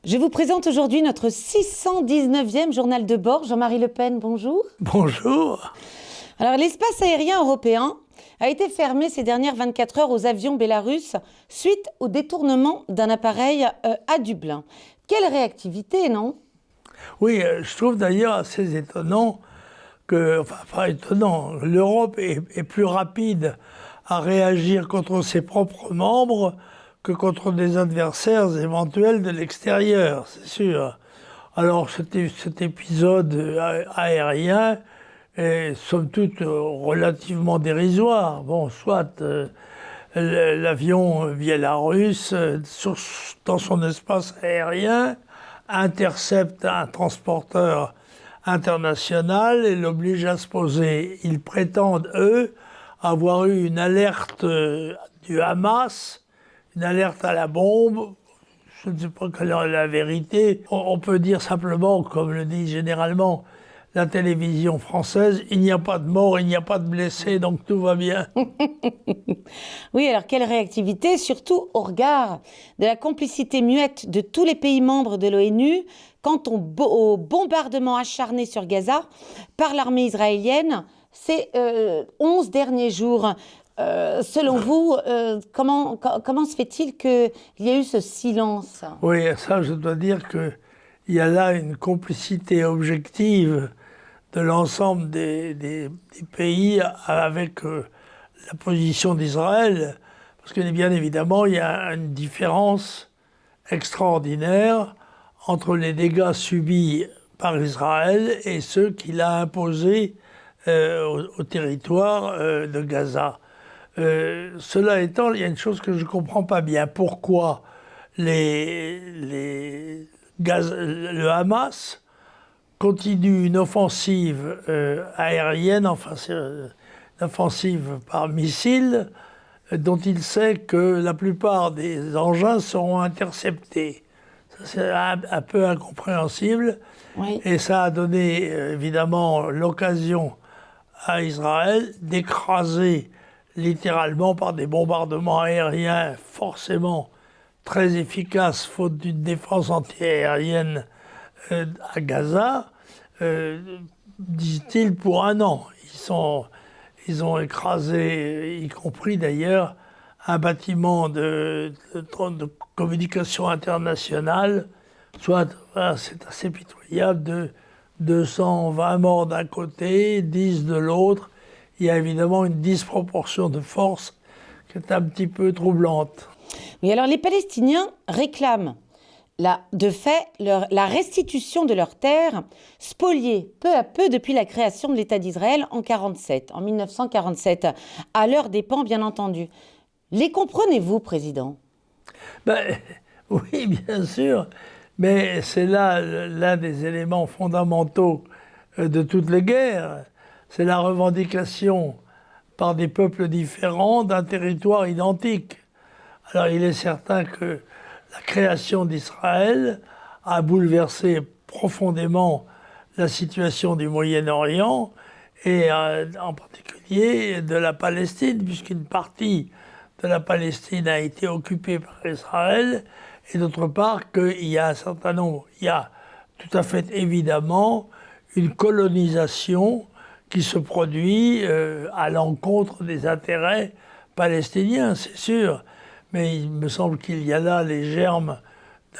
Je vous présente aujourd'hui notre 619e journal de bord. Jean-Marie Le Pen, bonjour. Bonjour. Alors, l'espace aérien européen a été fermé ces dernières 24 heures aux avions bélarusses suite au détournement d'un appareil à Dublin. Quelle réactivité, non? Oui, je trouve d'ailleurs assez étonnant que, enfin pas étonnant, l'Europe est plus rapide à réagir contre ses propres membres que contre des adversaires éventuels de l'extérieur, c'est sûr. Alors cet épisode aérien est somme toute relativement dérisoire. Bon, soit l'avion biélorusse, dans son espace aérien, intercepte un transporteur international et l'oblige à se poser. Ils prétendent, eux, avoir eu une alerte du Hamas, une alerte à la bombe. Je ne sais pas quelle est la vérité. On peut dire simplement, comme le dit généralement la télévision française, il n'y a pas de mort, il n'y a pas de blessés, donc tout va bien. Oui, alors quelle réactivité, surtout au regard de la complicité muette de tous les pays membres de l'ONU quant au bombardement acharné sur Gaza par l'armée israélienne ces 11 derniers jours. Selon vous, comment se fait-il qu'il y ait eu ce silence? Oui, ça, je dois dire qu'il y a là une complicité objective de l'ensemble des pays avec la position d'Israël, parce que bien évidemment, il y a une différence extraordinaire entre les dégâts subis par Israël et ceux qu'il a imposés au territoire de Gaza. Cela étant, il y a une chose que je ne comprends pas bien. Pourquoi le Hamas continue une offensive aérienne, enfin c'est une offensive par missile, dont il sait que la plupart des engins seront interceptés. C'est un peu incompréhensible. Oui. Et ça a donné évidemment l'occasion à Israël d'écraser littéralement par des bombardements aériens forcément très efficaces, faute d'une défense antiaérienne à Gaza, disent-ils, pour un an. Ils ont écrasé, y compris d'ailleurs, un bâtiment de communication internationale, soit, c'est assez pitoyable, de 220 morts d'un côté, 10 de l'autre. Il y a évidemment une disproportion de force qui est un petit peu troublante. Oui, alors les Palestiniens réclament de fait la restitution de leurs terres spoliées peu à peu depuis la création de l'État d'Israël en 1947, à leurs dépens bien entendu. Les comprenez-vous, Président? Ben, oui, bien sûr, mais c'est là l'un des éléments fondamentaux de toutes les guerres. C'est la revendication par des peuples différents d'un territoire identique. Alors il est certain que la création d'Israël a bouleversé profondément la situation du Moyen-Orient et en particulier de la Palestine, puisqu'une partie de la Palestine a été occupée par Israël, et d'autre part qu'il y a un certain nombre, il y a tout à fait évidemment une colonisation qui se produit à l'encontre des intérêts palestiniens, c'est sûr. Mais il me semble qu'il y a là les germes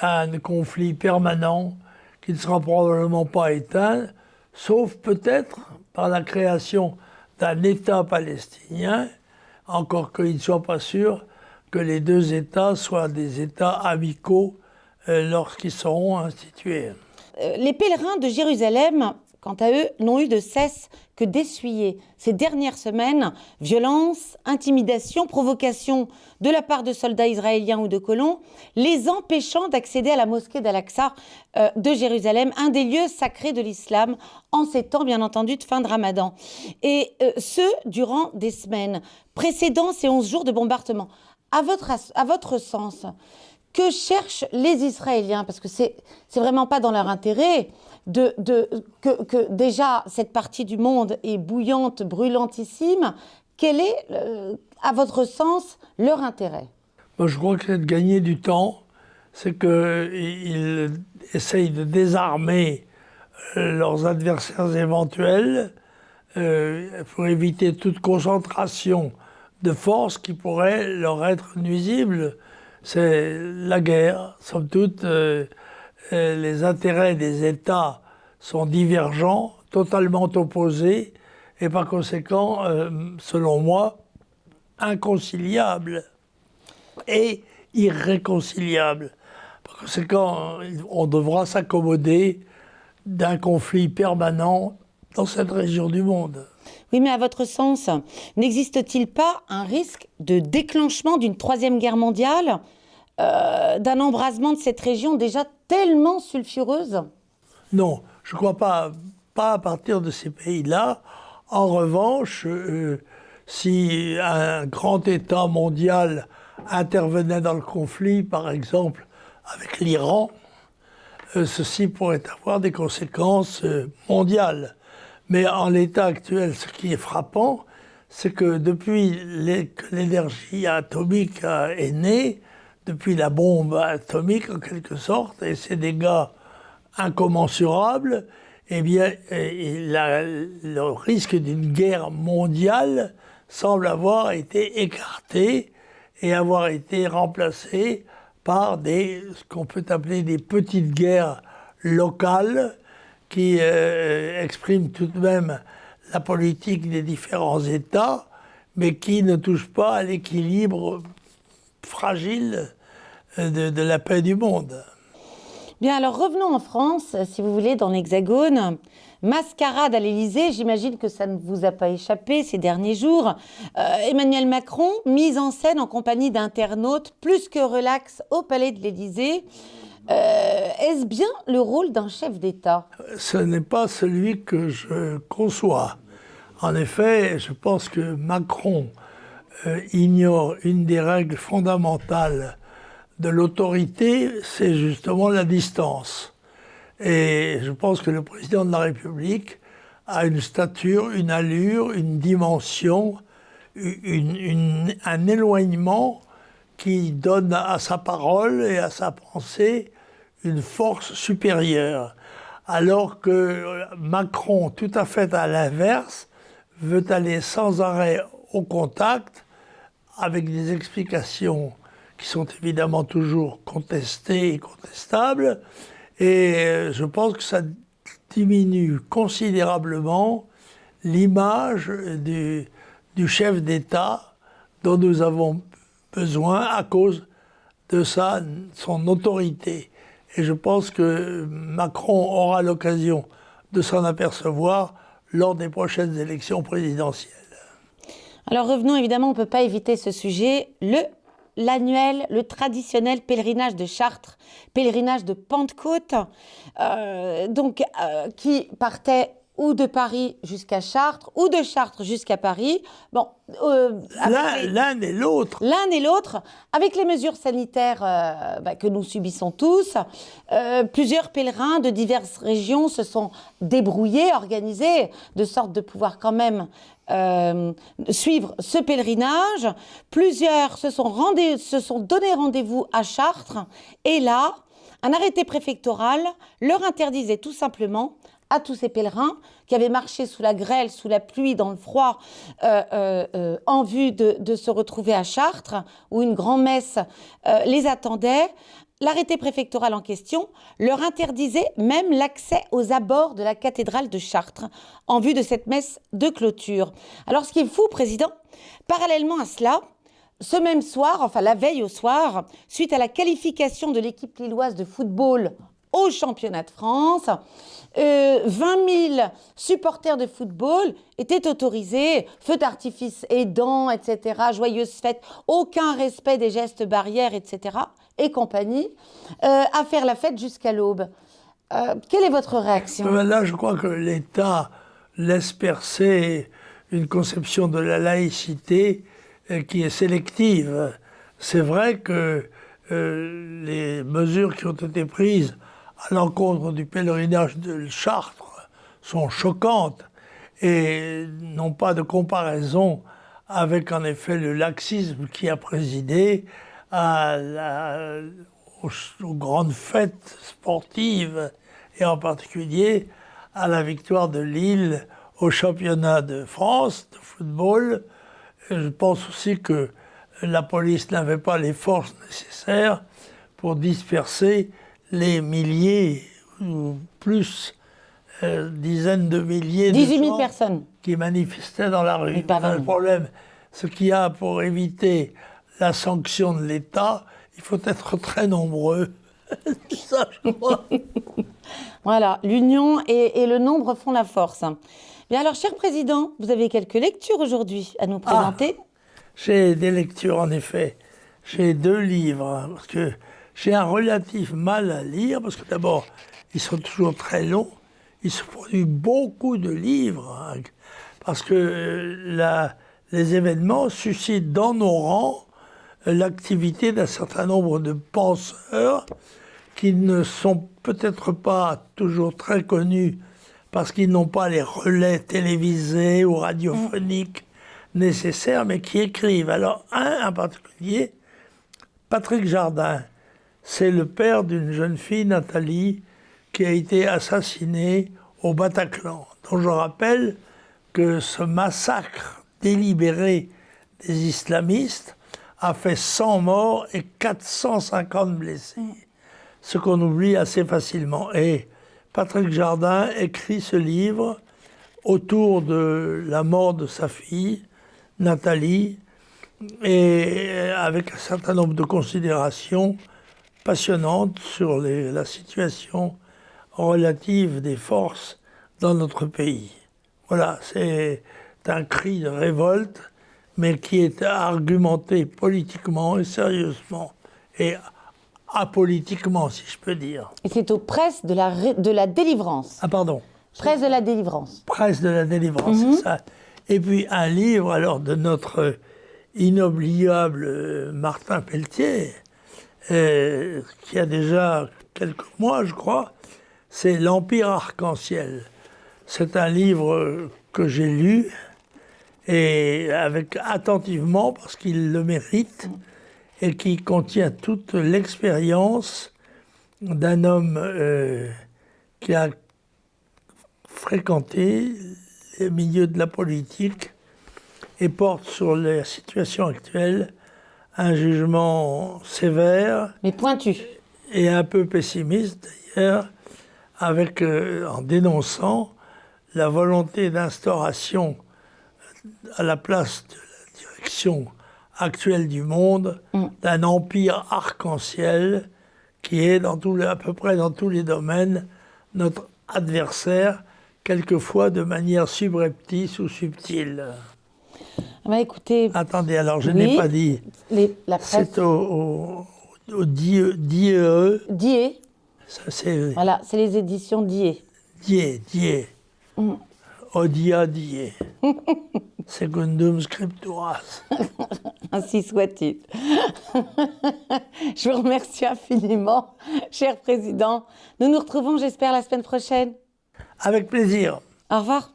d'un conflit permanent qui ne sera probablement pas éteint, sauf peut-être par la création d'un État palestinien, encore qu'il ne soit pas sûr que les deux États soient des États amicaux lorsqu'ils seront institués. Les pèlerins de Jérusalem, quant à eux, n'ont eu de cesse que d'essuyer ces dernières semaines violence, intimidation, provocation de la part de soldats israéliens ou de colons, les empêchant d'accéder à la mosquée d'Al-Aqsa de Jérusalem, un des lieux sacrés de l'islam, en ces temps, bien entendu, de fin de Ramadan. Et ce, durant des semaines précédant ces 11 jours de bombardement. À votre sens, que cherchent les Israéliens? Parce que c'est vraiment pas dans leur intérêt que déjà cette partie du monde est bouillante, brûlantissime. Quel est, à votre sens, leur intérêt? Moi, je crois que c'est de gagner du temps. c'est qu'ils essayent de désarmer leurs adversaires éventuels pour éviter toute concentration de forces qui pourrait leur être nuisible. C'est la guerre, somme toute. Les intérêts des États sont divergents, totalement opposés, et par conséquent, selon moi, inconciliables et irréconciliables. Par conséquent, on devra s'accommoder d'un conflit permanent dans cette région du monde. Oui, mais à votre sens, n'existe-t-il pas un risque de déclenchement d'une troisième guerre mondiale, d'un embrasement de cette région déjà tellement sulfureuse? Non, je ne crois pas à partir de ces pays-là. En revanche, si un grand État mondial intervenait dans le conflit, par exemple avec l'Iran, ceci pourrait avoir des conséquences mondiales. Mais en l'état actuel, ce qui est frappant, c'est que depuis que l'énergie atomique est née, depuis la bombe atomique en quelque sorte, et ses dégâts incommensurables, eh bien, le risque d'une guerre mondiale semble avoir été écarté et avoir été remplacé par ce qu'on peut appeler des petites guerres locales qui expriment tout de même la politique des différents États, mais qui ne touchent pas à l'équilibre fragile de la paix du monde. Bien, alors revenons en France, si vous voulez, dans l'Hexagone. Mascarade à l'Élysée, j'imagine que ça ne vous a pas échappé ces derniers jours. Emmanuel Macron, mise en scène en compagnie d'internautes, plus que relax au palais de l'Élysée. Est-ce bien le rôle d'un chef d'État? Ce n'est pas celui que je conçois. En effet, je pense que Macron ignore une des règles fondamentales de l'autorité, c'est justement la distance. Et je pense que le président de la République a une stature, une allure, une dimension, un éloignement qui donne à sa parole et à sa pensée une force supérieure. Alors que Macron, tout à fait à l'inverse, veut aller sans arrêt au contact avec des explications qui sont évidemment toujours contestées et contestables. Et je pense que ça diminue considérablement l'image du chef d'État dont nous avons besoin à cause de son autorité. Et je pense que Macron aura l'occasion de s'en apercevoir lors des prochaines élections présidentielles. Alors revenons, évidemment, on ne peut pas éviter ce sujet, l'annuel, le traditionnel pèlerinage de Chartres, pèlerinage de Pentecôte, qui partait ou de Paris jusqu'à Chartres, ou de Chartres jusqu'à Paris. Bon, l'un et l'autre. L'un et l'autre, avec les mesures sanitaires que nous subissons tous, plusieurs pèlerins de diverses régions se sont débrouillés, organisés, de sorte de pouvoir quand même suivre ce pèlerinage. Plusieurs se sont donné rendez-vous à Chartres, et là, un arrêté préfectoral leur interdisait tout simplement à tous ces pèlerins qui avaient marché sous la grêle, sous la pluie, dans le froid, en vue de se retrouver à Chartres, où une grand-messe les attendait. L'arrêté préfectoral en question leur interdisait même l'accès aux abords de la cathédrale de Chartres, en vue de cette messe de clôture. Alors ce qui est fou, Président, parallèlement à cela, ce même soir, enfin la veille au soir, suite à la qualification de l'équipe lilloise de football au championnat de France, 20 000 supporters de football étaient autorisés, feux d'artifice aidants, etc., joyeuses fêtes, aucun respect des gestes barrières, etc., et compagnie, à faire la fête jusqu'à l'aube. Quelle est votre réaction? Là, je crois que l'État laisse percer une conception de la laïcité qui est sélective. C'est vrai que les mesures qui ont été prises à l'encontre du pèlerinage de Chartres sont choquantes et n'ont pas de comparaison avec en effet le laxisme qui a présidé aux aux grandes fêtes sportives, et en particulier à la victoire de Lille au championnat de France de football. Et je pense aussi que la police n'avait pas les forces nécessaires pour disperser les milliers ou plus, dizaines de milliers 18 de 000 gens personnes. qui manifestaient dans la rue. Mais pas Le vraiment. problème, ce qu'il y a pour éviter la sanction de l'État, il faut être très nombreux. C'est ça, je crois. Voilà, l'union et le nombre font la force. Bien alors, cher président, vous avez quelques lectures aujourd'hui à nous présenter. J'ai des lectures, en effet. J'ai 2 livres, hein, parce que j'ai un relatif mal à lire, parce que d'abord, ils sont toujours très longs. Il se produit beaucoup de livres, hein, parce que les événements suscitent dans nos rangs l'activité d'un certain nombre de penseurs qui ne sont peut-être pas toujours très connus parce qu'ils n'ont pas les relais télévisés ou radiophoniques nécessaires, mais qui écrivent. Alors, un en particulier, Patrick Jardin, c'est le père d'une jeune fille, Nathalie, qui a été assassinée au Bataclan, dont je rappelle que ce massacre délibéré des islamistes a fait 100 morts et 450 blessés, ce qu'on oublie assez facilement. Et Patrick Jardin écrit ce livre autour de la mort de sa fille, Nathalie, et avec un certain nombre de considérations passionnantes sur la situation relative des forces dans notre pays. Voilà, c'est un cri de révolte, mais qui est argumenté politiquement et sérieusement, et apolitiquement, si je peux dire. Et c'est aux presses de la délivrance. Ah, pardon. Presse de la délivrance. Presse de la délivrance, c'est ça. Et puis un livre, alors, de notre inoubliable Martin Pelletier, qui a déjà quelques mois, je crois, c'est L'Empire arc-en-ciel. C'est un livre que j'ai lu, et avec attentivement, parce qu'il le mérite, et qui contient toute l'expérience d'un homme qui a fréquenté les milieux de la politique et porte sur la situation actuelle un jugement sévère. Mais pointu. Et un peu pessimiste d'ailleurs, avec, en dénonçant la volonté d'instauration à la place de la direction actuelle du monde d'un empire arc-en-ciel qui est à peu près dans tous les domaines notre adversaire, quelquefois de manière subreptice ou subtile. Bah écoutez, Attendez, alors je n'ai pas dit. La presse. C'est au DIE. Die. Ça, c'est Voilà, c'est les éditions Die. Die. Odia die. Secundum scripturas. Ainsi soit-il. Je vous remercie infiniment, cher président. Nous nous retrouvons, j'espère, la semaine prochaine. Avec plaisir. Au revoir.